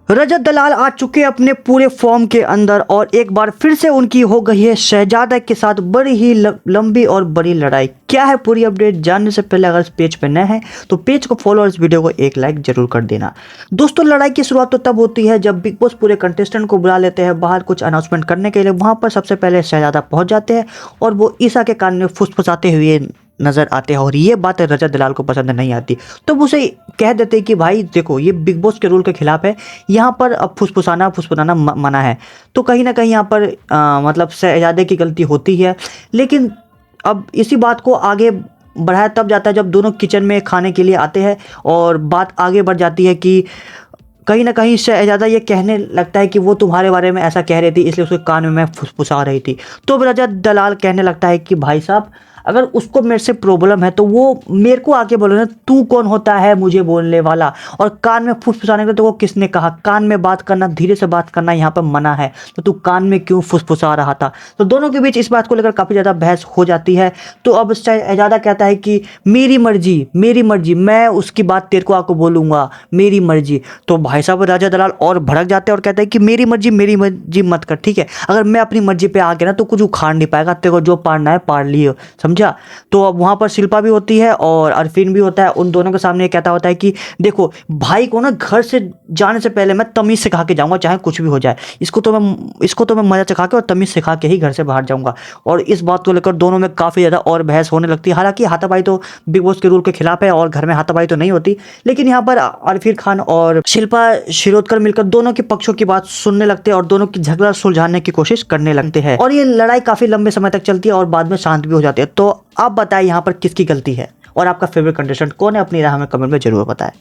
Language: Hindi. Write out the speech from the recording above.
रजत दलाल आ चुके अपने पूरे फॉर्म के अंदर और एक बार फिर से उनकी हो गई है शहजादा के साथ बड़ी ही लंबी और बड़ी लड़ाई। क्या है पूरी अपडेट जानने से पहले अगर इस पेज पे नए हैं तो पेज को फॉलो और इस वीडियो को एक लाइक जरूर कर देना। दोस्तों, लड़ाई की शुरुआत तो तब होती है जब बिग बॉस पूरे कंटेस्टेंट को बुला लेते हैं बाहर कुछ अनाउंसमेंट करने के लिए। वहां पर सबसे पहले शहजादा पहुंच जाते हैं और वो ईसा के कान में फुसफुसाते हुए नजर आते हैं और ये बात रजत दलाल को पसंद नहीं आती। तो वो उसे कह देते हैं कि भाई देखो, ये बिग बॉस के रूल के खिलाफ है, यहाँ पर अब फुसफुसाना मना है। तो कहीं ना कहीं यहाँ पर मतलब शहजादे की गलती होती है। लेकिन अब इसी बात को आगे बढ़ाया तब जाता है जब दोनों किचन में खाने के लिए आते हैं और बात आगे बढ़ जाती है कि कहीं ना कहीं शहजादा ये कहने लगता है कि वो तुम्हारे बारे में ऐसा कह रही थी इसलिए उसके कान में मैं फुसफुसा रही थी। तो अब रजत दलाल कहने लगता है कि भाई साहब, अगर उसको मेरे से प्रॉब्लम है तो वो मेरे को आके बोलो ना, तू कौन होता है मुझे बोलने वाला। और कान में फुसफुसाने के तो वो किसने कहा? कान में बात करना, धीरे से बात करना यहाँ पर मना है, तो तू कान में क्यों फुसफुसा रहा था? तो दोनों के बीच इस बात को लेकर काफ़ी ज़्यादा बहस हो जाती है। तो अब शहजादा कहता है कि मेरी मर्जी, मैं उसकी बात तेरे को आके बोलूँगा, मेरी मर्जी। तो भाई साहब राजा दलाल और भड़क जाते हैं और कहते हैं कि मेरी मर्जी मत कर, ठीक है? अगर मैं अपनी मर्जी पे आ गया ना तो कुछ उखाड़ नहीं पाएगा, तेरे को जो पाड़ना है पाड़ लियो, समझा? तो अब वहां पर शिल्पा भी होती है और अरफीन भी होता है। उन दोनों के सामने कहता होता है कि देखो, भाई को ना घर से जाने से पहले मैं तमीज सिखा के जाऊंगा, चाहे कुछ भी हो जाए। इसको तो मैं मजा चखा के और तमीज सिखा के ही घर से बाहर जाऊंगा। और इस बात को लेकर दोनों में काफी ज्यादा और बहस होने लगती है। हालांकि हाथापाई तो बिग बॉस के रूल के खिलाफ है और घर में हाथापाई तो नहीं होती, लेकिन यहाँ पर अरफीन खान और शिल्पा शिरोडकर मिलकर दोनों के पक्षों की बात सुनने लगते हैं और दोनों की झगड़ा सुलझाने की कोशिश करने लगते हैं। और ये लड़ाई काफी लंबे समय तक चलती है और बाद में शांत भी हो जाती है। तो आप बताएं यहाँ पर किसकी गलती है और आपका फेवरेट कंटेस्टेंट कौन है? अपनी राय हमें कमेंट में जरूर बताएं।